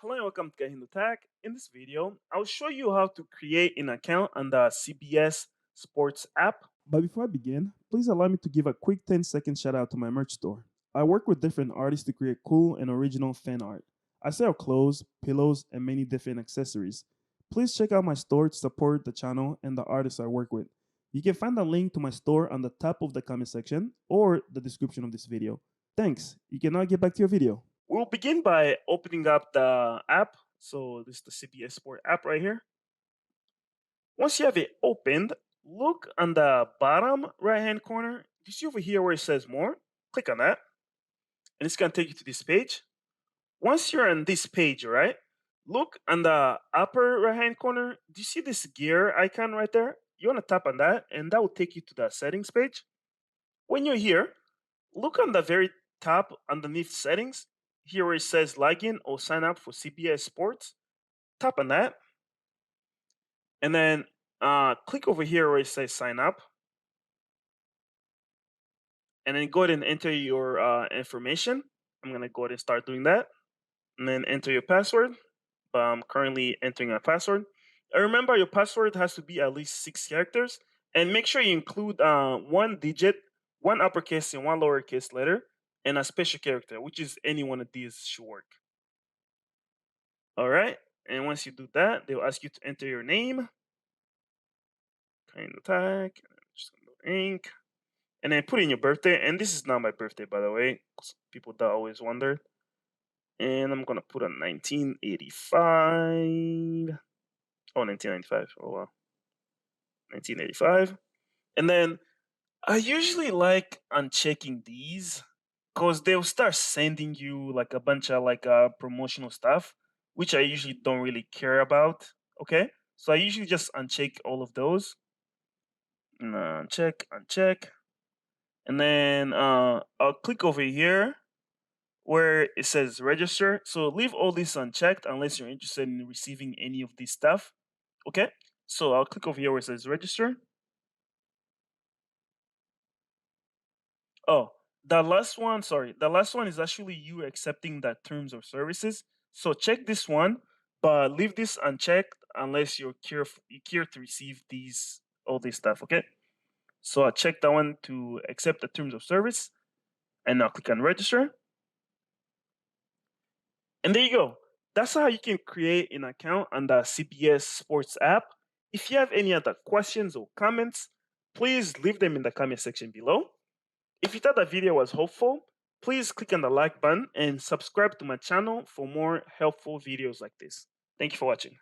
Hello and welcome to KahindoTech. In this video, I'll show you how to create an account on the CBS Sports app. But before I begin, please allow me to give a quick 10-second shout out to my merch store. I work with different artists to create cool and original fan art. I sell clothes, pillows, and many different accessories. Please check out my store to support the channel and the artists I work with. You can find the link to my store on the top of the comment section or the description of this video. Thanks. You can now get back to your video. We'll begin by opening up the app. So this is the CBS Sport app right here. Once you have it opened, look on the bottom right-hand corner. You see over here where it says more? Click on that, and it's gonna take you to this page. Once you're on this page, right, look on the upper right-hand corner. Do you see this gear icon right there? You wanna tap on that, and that will take you to the settings page. When you're here, look on the very top underneath settings, here where it says login or sign up for CBS Sports. Tap on that, and then click over here where it says sign up, and then go ahead and enter your information. I'm gonna go ahead and start doing that, and then enter your password. I'm currently entering a password. And remember, your password has to be at least 6 characters, and make sure you include one digit, one uppercase and one lowercase letter, and a special character, which is any one of these should work. All right, and once you do that, they'll ask you to enter your name, KahindoTech, just gonna go ink, and then put in your birthday. And this is not my birthday, by the way. 'Cause people that always wondered. And I'm gonna put a 1985. Oh, 1995. Oh wow, 1985. And then I usually like unchecking these because they'll start sending you like a bunch of promotional stuff, which I usually don't really care about. Okay, so I usually just uncheck all of those. And, uncheck, and then I'll click over here where it says register. So leave all this unchecked unless you're interested in receiving any of this stuff. Okay, so I'll click over here where it says register. Oh, the last one, sorry, the last one is actually you accepting the terms of services. So check this one, but leave this unchecked unless you care to receive all this stuff. Okay, so I check that one to accept the terms of service, and now click on register. And there you go. That's how you can create an account on the CBS Sports app. If you have any other questions or comments, please leave them in the comment section below. If you thought the video was helpful, please click on the like button and subscribe to my channel for more helpful videos like this. Thank you for watching.